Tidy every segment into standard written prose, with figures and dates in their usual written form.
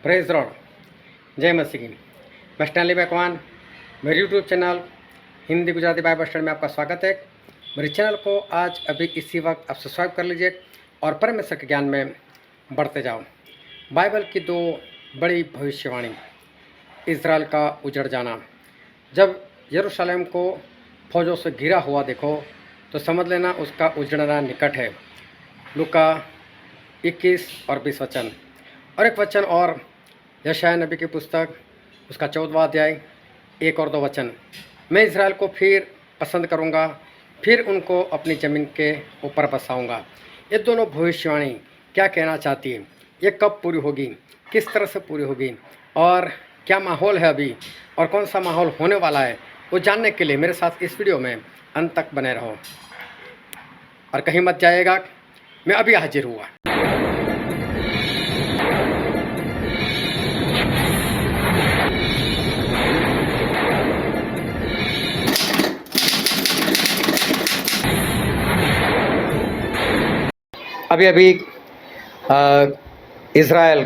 Praise Lord, जय मसीह की। मैं स्टैनली मैकवान, मेरे YouTube channel Hindi Gujarati Bible study में आपका स्वागत है। मेरे चैनल को आज अभी इसी वक्त आप सब्सक्राइब कर लीजिए और परमेश्वर के ज्ञान में बढ़ते जाओ। बाइबल की दो बड़ी भविष्यवाणी, इज़राइल का उजड़ जाना। जब यरूशलेम को फौजों से घिरा हुआ देखो तो समझ लेना उसका उजड़ना निकट है। लूका 21 और 20 वचन, और एक वचन और यशायाह नबी की पुस्तक उसका 14वां अध्याय 1 और 2 वचन। मैं इज़राइल को फिर पसंद करूंगा, फिर उनको अपनी ज़मीन के ऊपर बसाऊंगा। ये दोनों भविष्यवाणी क्या कहना चाहती है, ये कब पूरी होगी, किस तरह से पूरी होगी और क्या माहौल है अभी और कौन सा माहौल होने वाला है, वो जानने के लिए मेरे साथ इस वीडियो में अंत तक बने रहो और कहीं मत जाइएगा। मैं अभी हाजिर हुआ। अभी इज़राइल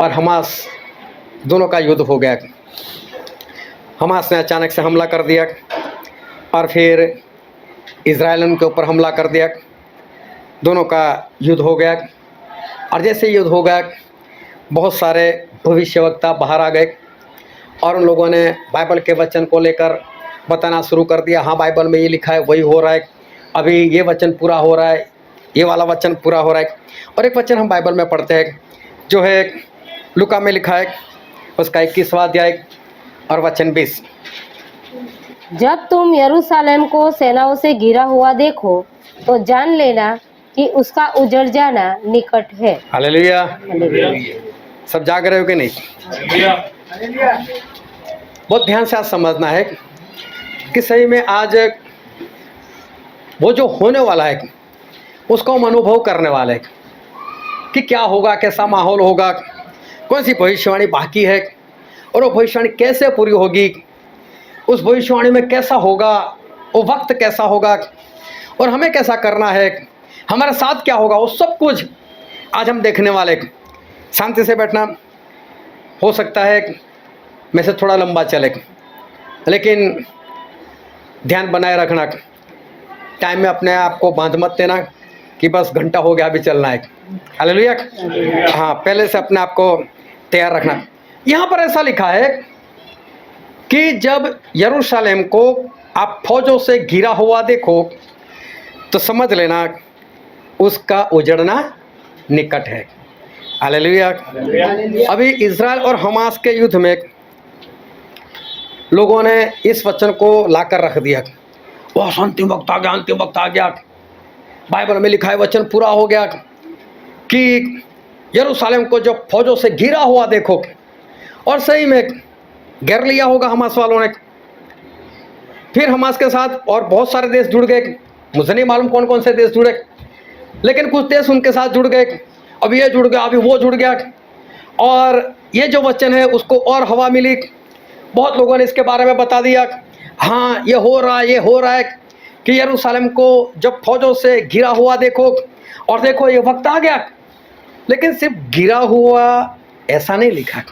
और हमास दोनों का युद्ध हो गया। हमास ने अचानक से हमला कर दिया और फिर इज़राइल उनके ऊपर हमला कर दिया। दोनों का युद्ध हो गया और जैसे युद्ध हो गया बहुत सारे भविष्यवक्ता बाहर आ गए और उन लोगों ने बाइबल के वचन को लेकर बताना शुरू कर दिया। हाँ, बाइबल में ये लिखा है, वही हो रहा है, अभी ये वचन पूरा हो रहा है, ये वाला वचन पूरा हो रहा है। और एक वचन हम बाइबल में पढ़ते हैं जो है लूका में लिखा है, उसका 21वां अध्याय और वचन 20। जब तुम यरूशलेम को सेनाओं से घिरा हुआ देखो तो जान लेना कि उसका उजड़ जाना निकट है। हालेलुया। सब जाग रहे हो कि नहीं? बहुत ध्यान से आज समझना है कि सही में आज वो जो होने वाला है उसको हम अनुभव करने वाले हैं कि क्या होगा, कैसा माहौल होगा, कौन सी भविष्यवाणी बाकी है और वो भविष्यवाणी कैसे पूरी होगी, उस भविष्यवाणी में कैसा होगा, वो वक्त कैसा होगा और हमें कैसा करना है, हमारे साथ क्या होगा, वो सब कुछ आज हम देखने वाले। शांति से बैठना। हो सकता है मैं से थोड़ा लंबा चले, लेकिन ध्यान बनाए रखना। टाइम में अपने आप को बांध मत देना कि बस घंटा हो गया अभी चलना है। हालेलुया। हाँ, पहले से अपने आप को तैयार रखना। यहाँ पर ऐसा लिखा है कि जब यरूशलेम को आप फौजों से घिरा हुआ देखो तो समझ लेना उसका उजड़ना निकट है। हालेलुया। अभी इज़राइल और हमास के युद्ध में लोगों ने इस वचन को लाकर रख दिया, वह अंतिम वक्त आ गया, अंतिम वक्त आ गया। बाइबल में लिखा है, वचन पूरा हो गया कि यरूशलेम को जब फौजों से घिरा हुआ देखो, और सही में घेर लिया होगा हमास वालों ने। फिर हमास के साथ और बहुत सारे देश जुड़ गए, मुझे नहीं मालूम कौन कौन से देश जुड़े, लेकिन कुछ देश उनके साथ जुड़ गए। अब ये जुड़ गया, अभी वो जुड़ गया, और ये जो वचन है उसको और हवा मिली। बहुत लोगों ने इसके बारे में बता दिया, हाँ ये हो रहा है, ये हो रहा है कि यरूशलेम को जब फौजों से घिरा हुआ देखो, और देखो ये वक्त आ गया। लेकिन सिर्फ घिरा हुआ ऐसा नहीं लिखा,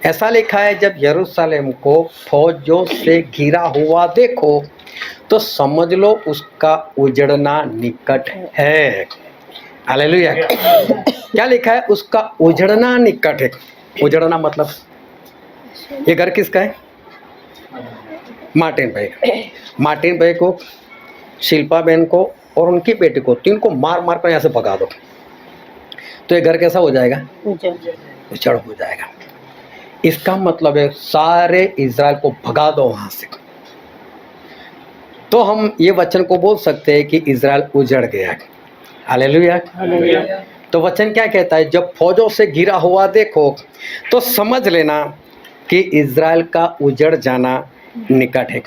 ऐसा लिखा है जब यरूशलेम को फौजों से घिरा हुआ देखो तो समझ लो उसका उजड़ना निकट है। हालेलुया। क्या लिखा है? उसका उजड़ना निकट है। उजड़ना मतलब ये घर किसका है? मार्टिन भाई का। मार्टिन भाई को, शिल्पा बहन को और उनकी बेटी को, तीन को मार मार कर यहाँ से भगा दो तो ये घर कैसा हो जाएगा? उजड़ हो जाएगा। इसका मतलब है सारे इज़राइल को भगा दो वहां से, तो हम ये वचन को बोल सकते हैं कि इज़राइल उजड़ गया। हालेलुया। तो वचन क्या कहता है? जब फौजों से घिरा हुआ देखो तो समझ लेना कि इज़राइल का उजड़ जाना निकट है।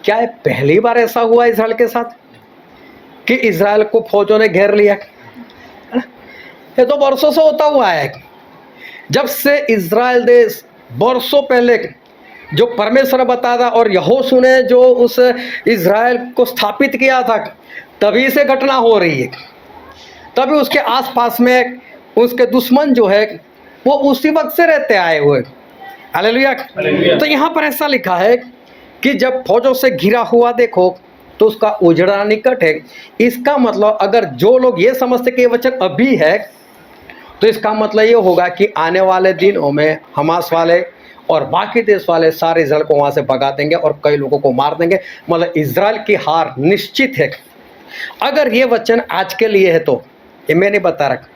क्या है पहली बार ऐसा हुआ इज़राइल के साथ कि इज़राइल को फौजों ने घेर लिया? ये तो बरसों से होता हुआ है। जब से इज़राइल देश बरसों पहले जो परमेश्वर बताता और यहोशू ने जो उस इज़राइल को स्थापित किया था, तभी से घटना हो रही है। तभी उसके आसपास में उसके दुश्मन जो है वो उसी वक्त से रहते आए हुए। हालेलुया। तो यहाँ पर ऐसा लिखा है कि जब फौजों से घिरा हुआ देखो तो उसका उजड़ना निकट है। इसका मतलब अगर जो लोग ये समझते कि ये वचन अभी है, तो इसका मतलब ये होगा कि आने वाले दिनों में हमास वाले और बाकी देश वाले सारे इजराइल को वहां से भगा देंगे और कई लोगों को मार देंगे। मतलब इजराइल की हार निश्चित है। अगर ये वचन आज के लिए है तो ये मैं नहीं बता रहा,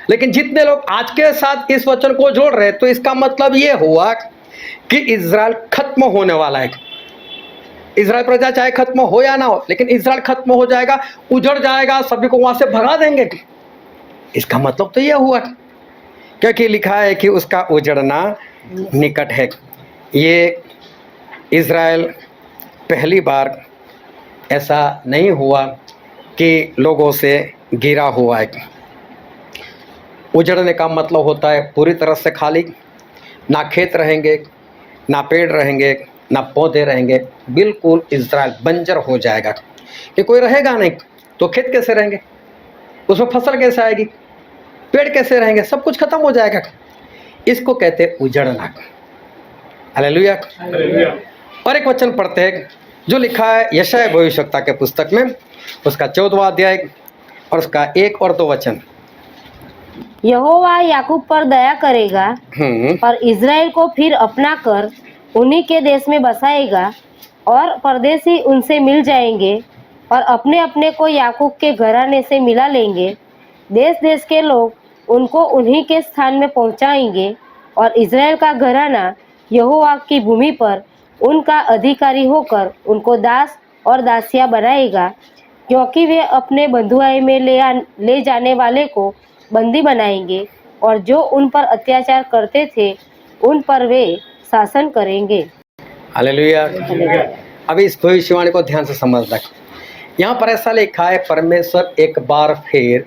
लेकिन जितने लोग आज के साथ इस वचन को जोड़ रहे हैं तो इसका मतलब ये हुआ कि इजराइल खत्म होने वाला है। इजराइल प्रजा चाहे खत्म हो या ना हो, लेकिन इजराइल खत्म हो जाएगा, उजड़ जाएगा, सभी को वहां से भगा देंगे। इसका मतलब तो यह हुआ, क्योंकि लिखा है कि उसका उजड़ना निकट है। ये इजराइल पहली बार ऐसा नहीं हुआ कि लोगों से घिरा हुआ है। उजड़ने का मतलब होता है पूरी तरह से खाली, ना खेत रहेंगे, ना पेड़ रहेंगे, ना पौधे रहेंगे, बिल्कुल इजराइल बंजर हो जाएगा कि कोई रहेगा नहीं। तो खेत कैसे रहेंगे, उसमें फसल कैसे आएगी, पेड़ कैसे रहेंगे, सब कुछ खत्म हो जाएगा। इसको कहते हैं उजड़ना। हालेलुया। और एक वचन पढ़ते हैं जो लिखा है यशायाह भविष्यवक्ता के पुस्तक में, उसका 14वां अध्याय और उसका 1 और 2 वचन। यहोवा याकूब पर दया करेगा और इज़राइल को फिर अपना कर उन्हीं के देश में बसाएगा, और परदेसी उनसे मिल जाएंगे और अपने अपने को याकूब के घराने से मिला लेंगे। देश देश के लोग उनको उन्हीं के स्थान में पहुंचाएंगे और इज़राइल का घराना यहोवा की भूमि पर उनका अधिकारी होकर उनको दास और दासियां बनाएगा, क्योंकि वे अपने बंधुआई में ले जाने वाले को बंदी बनाएंगे और जो उन पर अत्याचार करते थे उन पर वे शासन करेंगे। हालेलुया। अभी इस भविष्यवाणी को ध्यान से समझना। यहाँ पर ऐसा लिखा है परमेश्वर एक बार फिर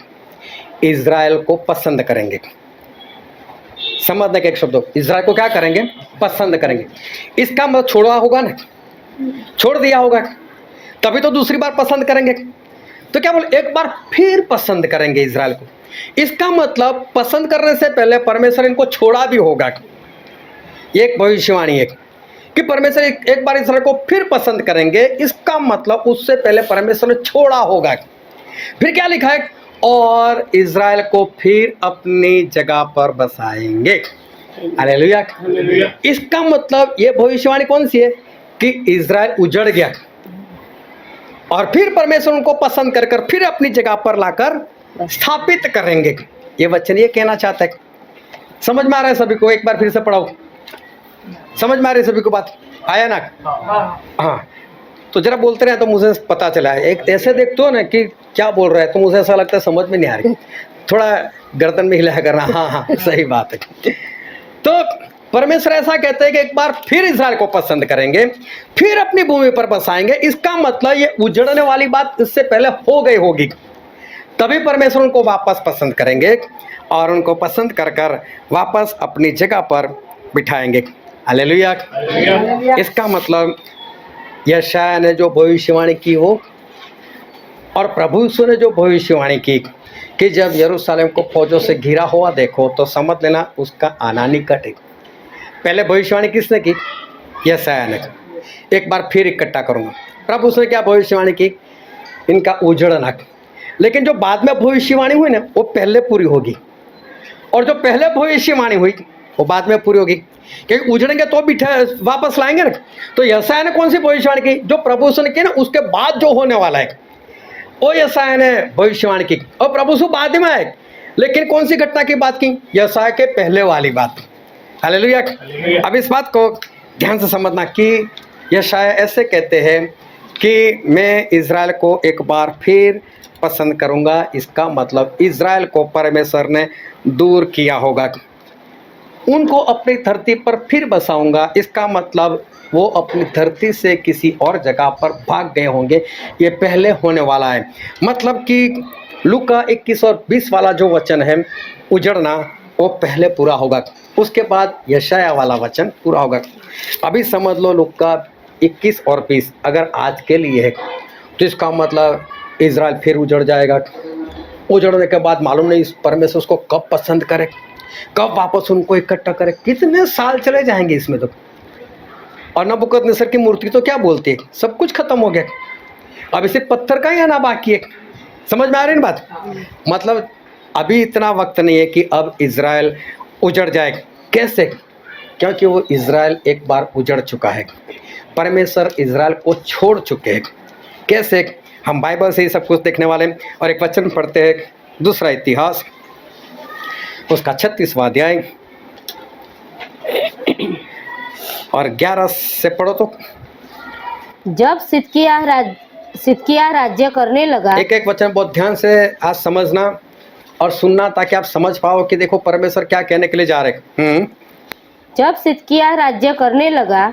इजराइल को पसंद करेंगे। समझने के एक शब्द, इजराइल को क्या करेंगे, पसंद करेंगे। इसका मतलब छोड़ा होगा ना, छोड़ दिया होगा, तभी तो दूसरी बार पसंद करेंगे। तो क्या बोले, एक बार फिर पसंद करेंगे इजराइल को। इसका मतलब पसंद करने से पहले परमेश्वर इनको छोड़ा भी होगा। एक भविष्यवाणी है कि परमेश्वर एक बार इजराइल को फिर पसंद करेंगे। इसका मतलब उससे पहले परमेश्वर ने छोड़ा होगा। फिर क्या लिखा है, और इजराइल को फिर अपनी जगह पर बसाएंगे। हालेलुया। इसका मतलब ये भविष्यवाणी कौन सी है कि इजराइल उजड़ गया और फिर परमेश्वर उनको पसंद कर फिर अपनी जगह पर लाकर स्थापित करेंगे। ये वचन ये कहना चाहता है। समझ में आ रहा है सभी को? एक बार फिर से पढ़ाओ। समझ में आ रही है सभी को? बात आया ना? हाँ, तो जरा बोलते रहे तो मुझे पता चला है। एक ऐसे देखते हो ना कि क्या बोल रहा है तो मुझे ऐसा लगता है समझ में नहीं आ रही, थोड़ा गर्दन में हिलाया करना। हाँ हाँ, सही बात है। तो परमेश्वर ऐसा कहते हैं कि एक बार फिर इजराइल को पसंद करेंगे, फिर अपनी भूमि पर बसाएंगे। इसका मतलब ये उजड़ने वाली बात इससे पहले हो गई होगी, तभी परमेश्वर उनको वापस पसंद करेंगे और उनको पसंद कर वापस अपनी जगह पर बिठाएंगे। हालेलुया। इसका मतलब यशायाह ने जो भविष्यवाणी की हो और प्रभु यीशु ने जो भविष्यवाणी की कि जब यरूशलेम को फौजों से घिरा हुआ देखो, तो समझ लेना उसका आना निकट है। पहले भविष्यवाणी किसने की? यशायाह ने। एक बार फिर इकट्ठा करूंगा। प्रभु उसने क्या भविष्यवाणी की? इनका उजड़ना। लेकिन जो बाद में भविष्यवाणी हुई ना, वो पहले पूरी होगी, और जो पहले भविष्यवाणी हुई वो बाद में पूरी होगी, क्योंकि उजड़ेंगे तो भी वापस लाएंगे ना। तो यशायाह ने कौन सी भविष्यवाणी की? जो प्रभु यीशु ने की ना, उसके बाद जो होने वाला है वो यशायाह ने भविष्यवाणी की, और प्रभु यीशु बाद में आए। लेकिन कौन सी घटना की बात की? यशायाह के पहले वाली बात। हालेलुया। अब इस बात को ध्यान से समझना कि यशायाह ऐसे कहते हैं कि मैं इजराइल को एक बार फिर पसंद करूंगा। इसका मतलब इजराइल को परमेश्वर ने दूर किया होगा, उनको अपनी धरती पर फिर बसाऊंगा। इसका मतलब वो अपनी धरती से किसी और जगह पर भाग गए होंगे। ये पहले होने वाला है। मतलब कि लूका 21 और 20 वाला जो वचन है उजड़ना, वो पहले पूरा होगा, उसके बाद यशायाह वाला वचन पूरा होगा। अभी समझ लो लूका 21 और 20 अगर आज के लिए है तो इसका मतलब इजराइल फिर उजड़ जाएगा। उजड़ने के बाद मालूम नहीं परमेश्वर उसको कब पसंद करे। कब वापस उनको इकट्ठा करे, कितने साल चले जाएंगे इसमें तो। और नबूकदनेस्सर की मूर्ति तो क्या बोलती है, सब कुछ खत्म हो गया, अब इसे पत्थर का ही आना बाकी है। समझ में आ रही है बात? मतलब अभी इतना वक्त नहीं है कि अब इज़राइल उजड़ जाए। कैसे? क्योंकि वो इज़राइल एक बार उजड़ चुका है, परमेश्वर इज़राइल को छोड़ चुके हैं। कैसे? हम बाइबल से ही सब कुछ देखने वाले हैं। और एक वचन पढ़ते हैं, दूसरा इतिहास उसका 36वां अध्याय और 11 से पढ़ो तो। जब सिदकिय्याह राज्य करने लगा, एक एक वचन बहुत ध्यान से आज समझना और सुनना, ताकि आप समझ पाओ कि देखो परमेश्वर क्या कहने के लिए जा रहे हैं। जब सिदकिय्याह राज्य करने लगा,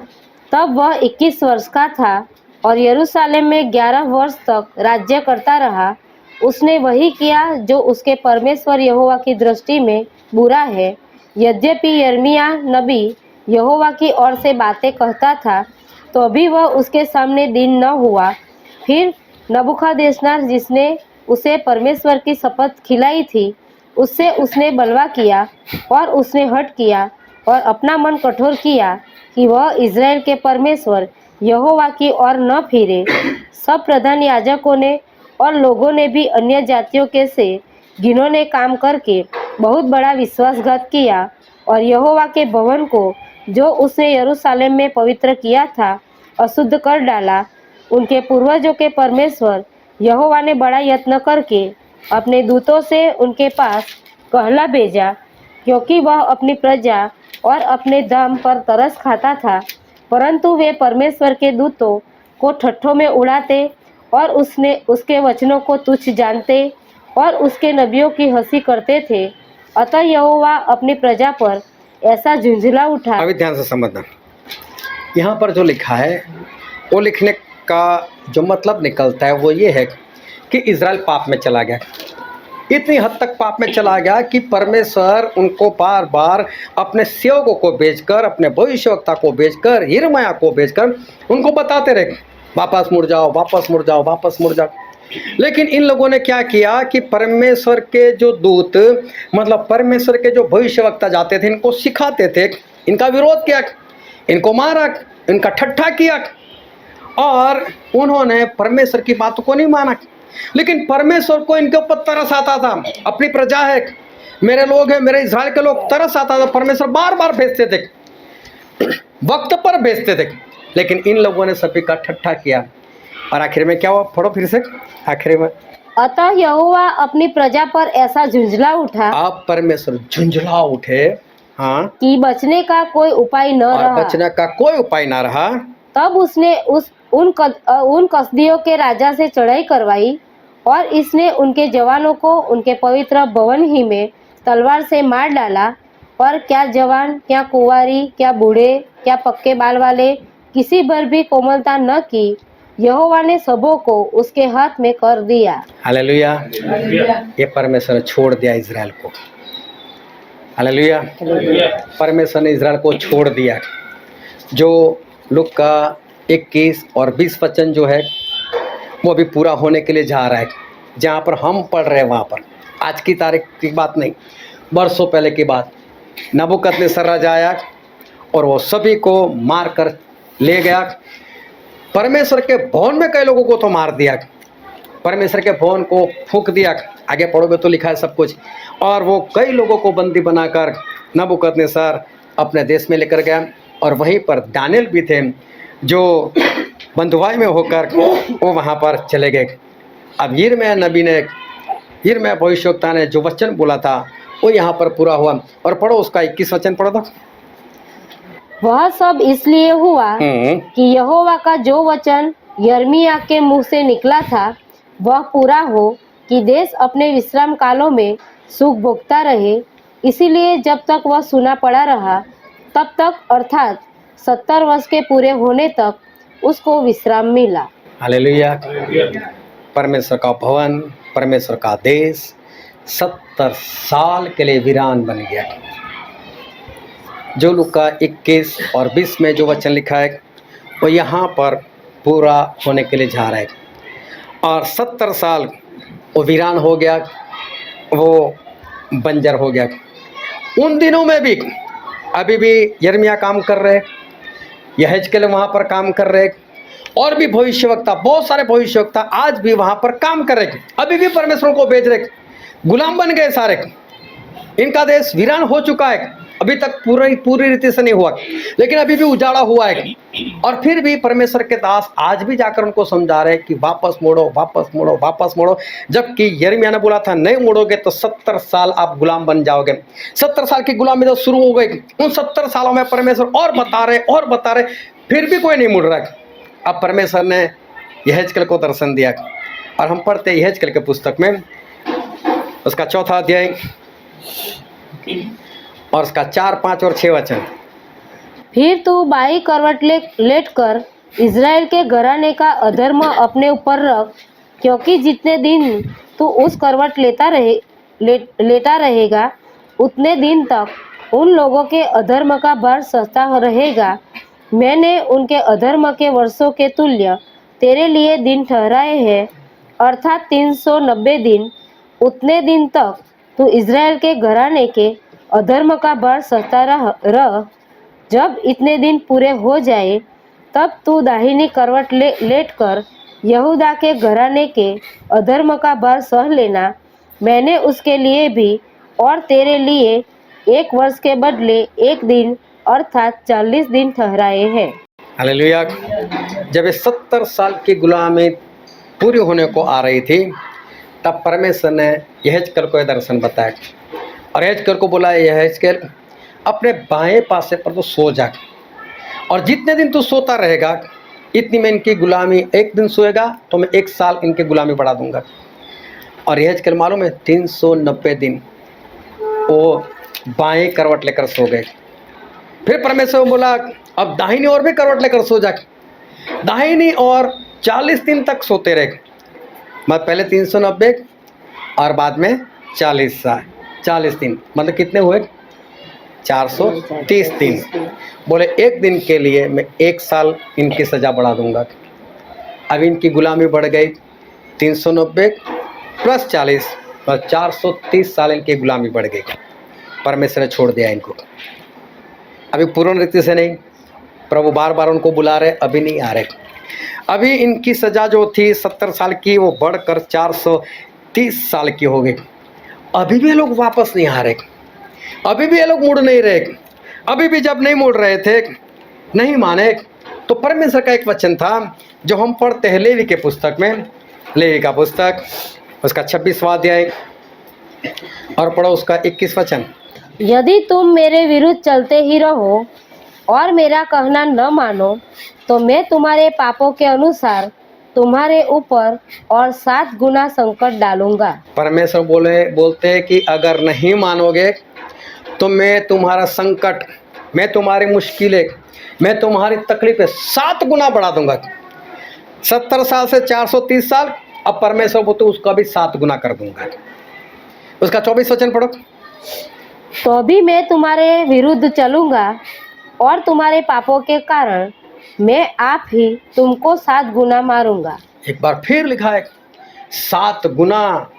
तब वह 21 वर्ष का था और यरूशलेम में 11 वर्ष तक राज्य करता रहा। उसने वही किया जो उसके परमेश्वर यहोवा की दृष्टि में बुरा है। यद्यपि यिर्मयाह नबी यहोवा की ओर से बातें कहता था, तो भी वह उसके सामने दीन न हुआ। फिर नबूकदनेस्सर, जिसने उसे परमेश्वर की शपथ खिलाई थी, उससे उसने बलवा किया और उसने हठ किया और अपना मन कठोर किया कि वह इज़राइल के परमेश्वर यहोवा की ओर न फिरे। सब प्रधान याजकों ने और लोगों ने भी अन्य जातियों के से घिनौने काम करके बहुत बड़ा विश्वासघात किया और यहोवा के भवन को, जो उसने यरूशलेम में पवित्र किया था, अशुद्ध कर डाला। उनके पूर्वजों के परमेश्वर यहोवा ने बड़ा यत्न करके अपने दूतों से उनके पास कहला भेजा, क्योंकि वह अपनी प्रजा और अपने धाम पर तरस खाता था। परंतु वे परमेश्वर के दूतों को ठट्ठों में उड़ाते और उसके वचनों को तुच्छ जानते और उसके नबियों की हंसी करते थे। अतः यहोवा अपनी प्रजा पर ऐसा झुंझला उठा। अभी ध्यान से समझना, यहाँ पर जो लिखा है वो लिखने का जो मतलब निकलता है वो ये है कि इज़राइल पाप में चला गया। इतनी हद तक पाप में चला गया कि परमेश्वर उनको बार बार अपने सेवकों को भेजकर, अपने भविष्यवक्ता को भेजकर, यिर्मयाह को भेजकर उनको बताते रहे, वापस मुड़ जाओ, वापस मुड़ जाओ, वापस मुड़ जाओ। लेकिन इन लोगों ने क्या किया कि परमेश्वर के जो दूत, मतलब परमेश्वर के जो भविष्यवक्ता जाते थे, इनको सिखाते थे, इनका विरोध किया, इनको मारा, इनका ठट्ठा किया और उन्होंने परमेश्वर की बातों को नहीं माना। लेकिन परमेश्वर को इनके ऊपर तरस आता था, अपनी प्रजा है, मेरे लोग हैं, मेरे इज़राइल के लोग, तरस आता था। परमेश्वर बार बार भेजते थे, वक्त पर भेजते थे, लेकिन इन लोगों ने सभी का ठट्ठा किया। और आखिर में क्या हुआ? पढ़ो फिर से आखिर में। अतः यहोवा अपनी प्रजा पर ऐसा झुंझला उठा, आप परमेश्वर झुंझला उठे, हाँ, कि बचने का कोई उपाय न और रहा। बचने का कोई उपाय ना रहा। तब उसने उन कसदियों के राजा से चढ़ाई करवाई और इसने उनके जवानों को उनके पवित्र भवन ही में तलवार से मार डाला। और क्या जवान, क्या कुंवारी, क्या बूढ़े, क्या पक्के बाल वाले, किसी पर भी कोमलता न की। यहोवा ने सबों को उसके हाथ में कर दिया। हालेलुया। ये परमेश्वर ने छोड़ दिया इज़राइल को। हालेलुया। परमेश्वर ने इज़राइल को छोड़ दिया। जो लूका 21 और 20 वचन जो है वो भी पूरा होने के लिए जा रहा है। जहाँ पर हम पढ़ रहे हैं वहाँ पर, आज की तारीख की बात नहीं, बरसों पहले की बात, नबूकदनेस्सर राजा आया और वो सभी को मार कर ले गया। परमेश्वर के भवन में कई लोगों को तो मार दिया, परमेश्वर के भवन को फूंक दिया। आगे पढ़ोगे तो लिखा है सब कुछ। और वो कई लोगों को बंदी बनाकर नबूकदनेस्सर अपने देश में लेकर गया। और वहीं पर दानियेल भी थे, जो बंधुआई में होकर वो वहाँ पर चले गए। अब यिर्मयाह नबी ने, यिर्मयाह भविष्यवक्ता ने जो वचन बोला था वो यहाँ पर पूरा हुआ। और पढ़ो उसका 21 वचन पढ़ो तो। वह सब इसलिए हुआ कि यहोवा का जो वचन यिर्मयाह के मुंह से निकला था वह पूरा हो, कि देश अपने विश्राम कालों में सुख भोगता रहे। इसीलिए जब तक वह सुना पड़ा रहा, तब तक अर्थात 70 वर्ष के पूरे होने तक उसको विश्राम मिला। हालेलुया। परमेश्वर का भवन, परमेश्वर का देश 70 साल के लिए वीरान बन गया। जो लूका 21 और 20 में जो वचन लिखा है वो यहाँ पर पूरा होने के लिए जा रहा है। और 70 साल वो वीरान हो गया, वो बंजर हो गया। उन दिनों में भी अभी भी यिर्मयाह काम कर रहे, यहेजकेल वहाँ पर काम कर रहे, और भी भविष्यवक्ता, बहुत सारे भविष्यवक्ता आज भी वहाँ पर काम कर रहे, अभी भी परमेश्वर को भेज रहे। गुलाम बन गए सारे, इनका देश वीरान हो चुका है, अभी तक पूरी रीति से नहीं हुआ, लेकिन अभी भी उजाड़ा हुआ है। और फिर भी परमेश्वर के दास आज भी जाकर उनको समझा रहे हैं कि वापस मोड़ो, वापस मोड़ो, वापस मोड़ो। जबकि यिर्मयाह ने बोला था नहीं मोड़ोगे तो 70 साल आप गुलाम बन जाओगे। 70 साल की गुलामी जब शुरू हो गई, उन 70 सालों में परमेश्वर और बता रहे, फिर भी कोई नहीं मुड़ रहा। अब परमेश्वर ने यहेजकेल को दर्शन दिया, और हम पढ़ते हैं यहेजकेल के पुस्तक में उसका 4 अध्याय और उसका 4, 5 और 6 वचन। फिर तू बाई करवट लेट कर इज़राइल के घराने का अधर्म अपने ऊपर रख, क्योंकि जितने दिन तू उस करवट लेता रहेगा उतने दिन तक उन लोगों के अधर्म का भार सस्ता रहेगा। मैंने उनके अधर्म के वर्षों के तुल्य तेरे लिए दिन ठहराए हैं, अर्थात 390 दिन। उतने दिन तक तू इज़राइल के घराने के अधर्म का भार सहता रह। जब इतने दिन पूरे हो जाए तब तू दाहिनी करवट लेट कर यहूदा के घराने के अधर्म का भार सह लेना। मैंने उसके लिए भी और तेरे लिए 1 वर्ष के बदले 1 दिन अर्थात 40 दिन ठहराए हैं। हालेलुया। जब ये 70 साल की गुलामी पूरी होने को आ रही थी, तब परमेश्वर ने यहेजकेल को यह दर्शन बताया, और यहेजकेल को बोला यहेजकेल अपने बाएं पासे पर तो सो जा, और जितने दिन तू सोता रहेगा इतनी मैं इनकी गुलामी, एक दिन सोएगा तो मैं 1 साल इनकी गुलामी बढ़ा दूंगा। और यहेजकेल मालूम है 390 दिन वो बाएं करवट लेकर सो गए। फिर परमेश्वर बोला अब दाहिनी ओर भी करवट लेकर सो जा। दाहिनी और 40 दिन तक सोते रहे, मतलब पहले 390 और बाद में 40 दिन, मतलब कितने हुए 430 दिन। बोले 1 दिन के लिए मैं 1 साल इनकी सज़ा बढ़ा दूंगा। अब इनकी गुलामी बढ़ गई 390 प्लस 40, बस 430 साल इनकी गुलामी बढ़ गई। परमेश्वर ने छोड़ दिया इनको। अभी पूर्ण रीति से नहीं, प्रभु बार बार उनको बुला रहे, अभी नहीं आ रहे। अभी इनकी सज़ा जो थी 70 साल की वो बढ़कर 430 साल की हो गई। अभी भी ये लोग वापस नहीं आ रहे, अभी भी ये लोग मुड़ नहीं रहे। अभी भी जब नहीं मुड़ रहे थे, नहीं माने, तो परमेश्वर का एक वचन था जो हम पढ़ते हैं लेवी के पुस्तक में, लेवी का पुस्तक उसका 26वां अध्याय और पढ़ो उसका 21 वचन। यदि तुम मेरे विरुद्ध चलते ही रहो और मेरा कहना न मानो तो मैं तुम्हारे पापों के अनुसार तुम्हारे ऊपर और 7 गुना संकट डालूंगा। परमेश्वर बोलते हैं कि अगर नहीं मानोगे तो मैं तुम्हारा संकट, मैं तुम्हारी मुश्किलें, मैं तुम्हारी तकलीफें 7 गुना बढ़ा दूंगा। 70 साल से 430 साल, अब परमेश्वर को तो उसका भी 7 गुना कर दूंगा। उसका 24 वचन पढ़ो। तो भी मैं तुम्हारे विरुद्ध चलूंगा और तुम्हारे पापों के कारण मैं आप ही तुमको 7 गुना मारूंगा। एक बार फिर लिखा है 7 गुना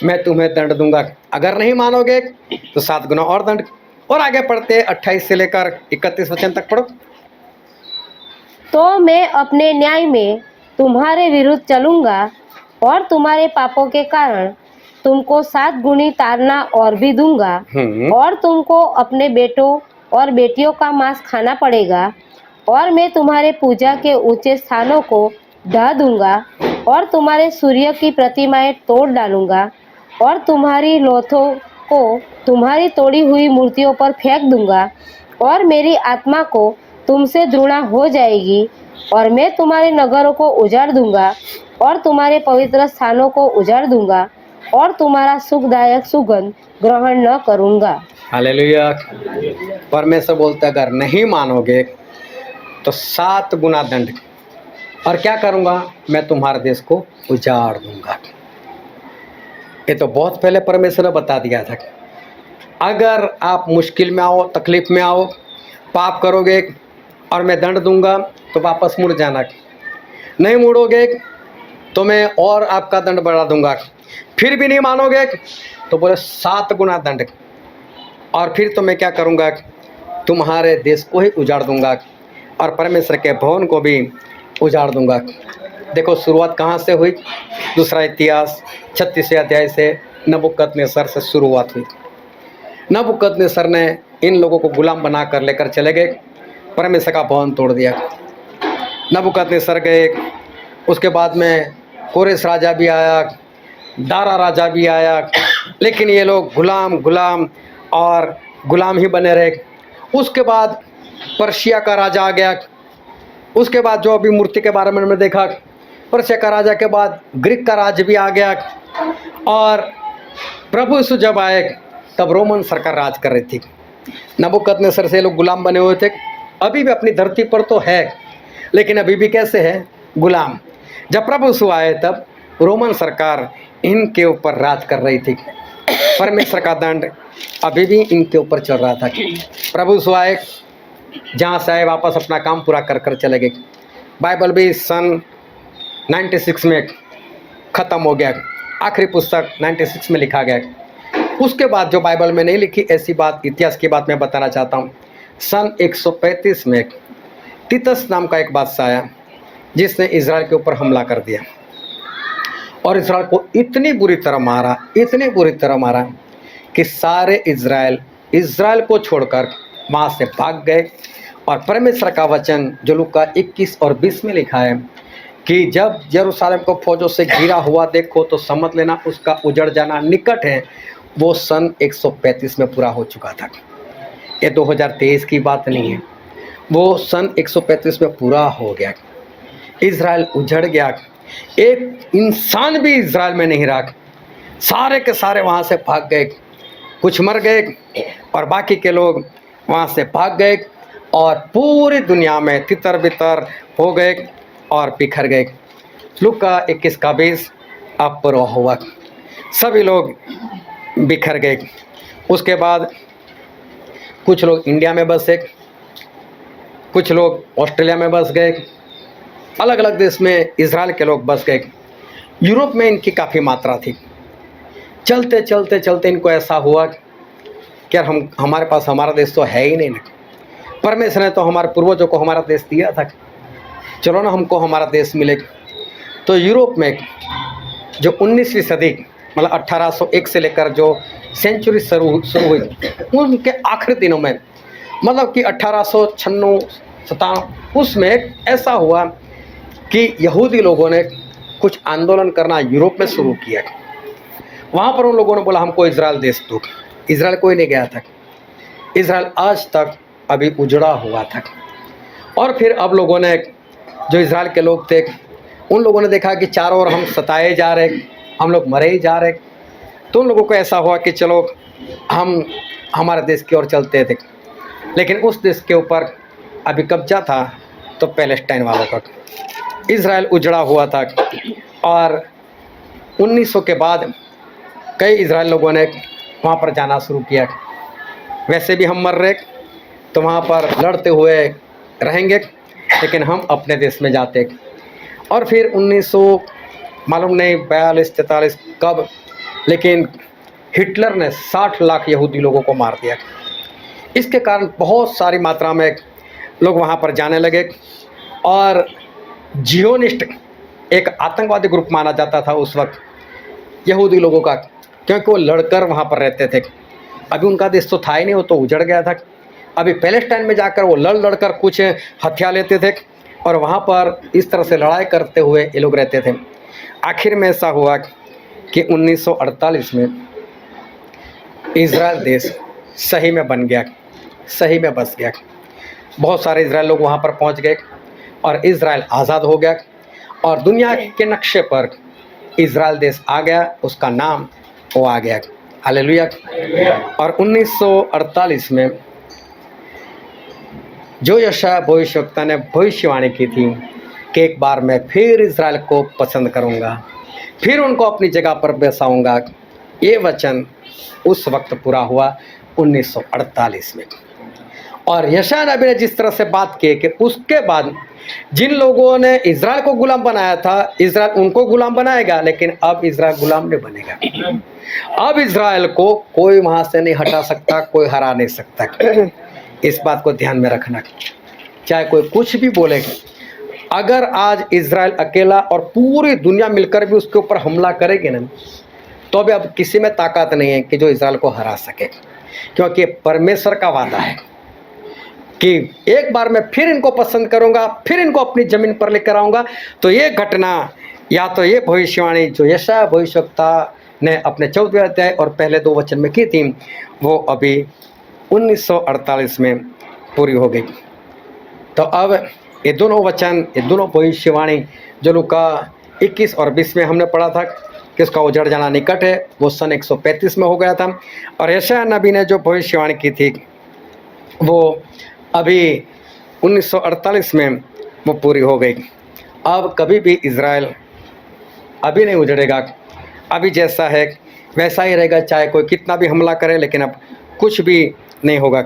मैं तुम्हें दंड दूंगा। अगर नहीं मानोगे तो 7 गुना और दंड। और आगे पढ़ते 28 से लेकर 31 वचन तक पढ़ो। तो मैं अपने न्याय में तुम्हारे विरुद्ध चलूंगा और तुम्हारे पापों के कारण तुमको 7 गुनी ताड़ना और भी दूंगा, और तुमको अपने बेटों और बेटियों का मांस खाना पड़ेगा, और मैं तुम्हारे पूजा के ऊंचे स्थानों को ढा दूंगा और तुम्हारे सूर्य की प्रतिमाएं तोड़ डालूंगा और तुम्हारी लोथों को तुम्हारी तोड़ी हुई मूर्तियों पर फेंक दूंगा, और मेरी आत्मा को तुमसे घृणा हो जाएगी, और मैं तुम्हारे नगरों को उजाड़ दूंगा और तुम्हारे पवित्र स्थानों को उजाड़ दूंगा और तुम्हारा सुखदायक सुगंध ग्रहण न करूंगा। हालेलुया। परमेश्वर बोलता है अगर नहीं मानोगे तो 7 गुना दंड, और क्या करूंगा, मैं तुम्हारे देश को उजाड़ दूंगा। ये तो बहुत पहले परमेश्वर ने बता दिया था। अगर आप मुश्किल में आओ, तकलीफ में आओ, पाप करोगे और मैं दंड दूंगा तो वापस मुड़ जाना। नहीं मुड़ोगे तो मैं और आपका दंड बढ़ा दूंगा। फिर भी नहीं मानोगे तो बोले 7 गुना दंड। और फिर तो मैं क्या करूँगा, तुम्हारे देश को ही उजाड़ दूंगा और परमेश्वर के भवन को भी उजाड़ दूंगा। देखो शुरुआत कहाँ से हुई, दूसरा इतिहास 36वें अध्याय से नबूकदनेस्सर से शुरुआत हुई। नबूकदनेस्सर ने इन लोगों को गुलाम बना कर लेकर चले गए, परमेश्वर का भवन तोड़ दिया। नबूकदनेस्सर गए, उसके बाद में कोरेश राजा भी आया, दारा राजा भी आया, लेकिन ये लोग गुलाम और गुलाम ही बने रहे। उसके बाद पर्शिया का राजा आ गया। उसके बाद जो अभी मूर्ति के बारे में मैंने देखा, पर्शिया का राजा के बाद ग्रीक का राज भी आ गया और प्रभु यीशु जब आए तब रोमन सरकार राज कर रही थी। नबूकदनेस्सर से लोग गुलाम बने हुए थे, अभी भी अपनी धरती पर तो है, लेकिन अभी भी कैसे है, गुलाम। जब प्रभु यीशु आए तब रोमन सरकार इनके ऊपर राज कर रही थी, परमेश्वर का दंड अभी भी इनके ऊपर चल रहा था। प्रभु यीशु आए, जहाँ से आए वापस अपना काम पूरा कर कर चले गए। बाइबल भी सन 96 में ख़त्म हो गया, आखिरी पुस्तक 96 में लिखा गया। उसके बाद जो बाइबल में नहीं लिखी ऐसी बात, इतिहास की बात मैं बताना चाहता हूँ। सन 135 में तीतस नाम का एक बादशाह आया जिसने इज़राइल के ऊपर हमला कर दिया और इज़राइल को इतनी बुरी तरह मारा कि सारे इज़राइल को छोड़कर वहाँ से भाग गए। और परमेश्वर का वचन जो लूका 21 और 20 में लिखा है कि जब यरूशलेम को फौजों से घिरा हुआ देखो तो समझ लेना उसका उजड़ जाना निकट है, वो सन 135 में पूरा हो चुका था। ये 2023 की बात नहीं है, वो सन 135 में पूरा हो गया। इज़राइल उजड़ गया, एक इंसान भी इज़राइल में नहीं रहा, सारे के सारे वहाँ से भाग गए। कुछ मर गए और बाकी के लोग वहाँ से भाग गए और पूरी दुनिया में तितर बितर हो गए और बिखर गए। लूका 21 का 20 अब पूरा हुआ, सभी लोग बिखर गए। उसके बाद कुछ लोग इंडिया में बसे, कुछ लोग ऑस्ट्रेलिया में बस गए, अलग अलग देश में इज़राइल के लोग बस गए। यूरोप में इनकी काफ़ी मात्रा थी। चलते चलते चलते इनको ऐसा हुआ कि यार हमारे पास हमारा देश तो है ही नहीं ना, परमेश्वर ने तो हमारे पूर्वजों को हमारा देश दिया था, चलो ना हमको हमारा देश मिलेगा। तो यूरोप में जो 19वीं सदी मतलब 1801 से लेकर जो सेंचुरी शुरू हुई उनके आखिरी दिनों में, मतलब कि 1896-97 उसमें ऐसा हुआ कि यहूदी लोगों ने कुछ आंदोलन करना यूरोप में शुरू किया। वहाँ पर उन लोगों ने बोला हमको इज़राइल देश दो। इज़राइल कोई नहीं गया था, इज़राइल आज तक अभी उजड़ा हुआ था। और फिर अब लोगों ने, जो इज़राइल के लोग थे, उन लोगों ने देखा कि चारों ओर हम सताए जा रहे, हम लोग मरे ही जा रहे, तो उन लोगों को ऐसा हुआ कि चलो हम हमारे देश की ओर चलते थे। लेकिन उस देश के ऊपर अभी कब्जा था तो पैलेस्टाइन वालों का। इज़राइल उजड़ा हुआ था और 1900 के बाद कई इज़राइल लोगों ने वहाँ पर जाना शुरू किया। वैसे भी हम मर रहे तो वहाँ पर लड़ते हुए रहेंगे, लेकिन हम अपने देश में जाते। और फिर 1900 मालूम नहीं 42-43 कब, लेकिन हिटलर ने 60 लाख यहूदी लोगों को मार दिया। इसके कारण बहुत सारी मात्रा में लोग वहाँ पर जाने लगे और जियोनिस्ट एक आतंकवादी ग्रुप माना जाता था उस वक्त यहूदी लोगों का, क्योंकि वो लड़कर वहाँ पर रहते थे। अभी उनका देश तो था ही नहीं, वो तो उजड़ गया था। अभी पैलेस्टाइन में जाकर वो लड़कर कुछ हथियार लेते थे और वहाँ पर इस तरह से लड़ाई करते हुए ये लोग रहते थे। आखिर में ऐसा हुआ कि 1948 में इज़राइल देश सही में बन गया, सही में बस गया। बहुत सारे इज़राइल लोग वहाँ पर पहुँच गए और इज़राइल आज़ाद हो गया और दुनिया के नक्शे पर इज़राइल देश आ गया, उसका नाम वो आ गया। हालेलुया। और 1948 में जो यशायाह भविष्यवक्ता ने भविष्यवाणी की थी कि एक बार मैं फिर इज़राइल को पसंद करूंगा, फिर उनको अपनी जगह पर बैसाऊंगा, ये वचन उस वक्त पूरा हुआ 1948 में। और यशायाह नबी ने जिस तरह से बात की कि उसके बाद जिन लोगों ने इज़राइल को गुलाम बनाया था, इज़राइल उनको गुलाम बनाएगा, लेकिन अब इज़राइल गुलाम नहीं बनेगा। अब इज़राइल को कोई वहाँ से नहीं हटा सकता, कोई हरा नहीं सकता। इस बात को ध्यान में रखना, चाहे कोई कुछ भी बोलेगा। अगर आज इज़राइल अकेला और पूरी दुनिया मिलकर भी उसके ऊपर हमला करेगी ना, तो भी अब किसी में ताकत नहीं है कि जो इज़राइल को हरा सके, क्योंकि परमेश्वर का वादा है कि एक बार मैं फिर इनको पसंद करूंगा, फिर इनको अपनी ज़मीन पर लेकर आऊँगा। तो ये घटना या तो ये भविष्यवाणी जो यशायाह भविष्यवक्ता ने अपने 14वें अध्याय और पहले 2 वचन में की थी, वो अभी 1948 में पूरी हो गई। तो अब ये दोनों वचन, ये दोनों भविष्यवाणी जो लूका 21 और 20 में हमने पढ़ा था कि उसका उजड़ जाना निकट है, वो सन 135 में हो गया था। और यशायाह नबी ने जो भविष्यवाणी की थी वो अभी 1948 में वो पूरी हो गई। अब कभी भी इज़राइल अभी नहीं उजड़ेगा, अभी जैसा है वैसा ही रहेगा, चाहे कोई कितना भी हमला करे, लेकिन अब कुछ भी नहीं होगा।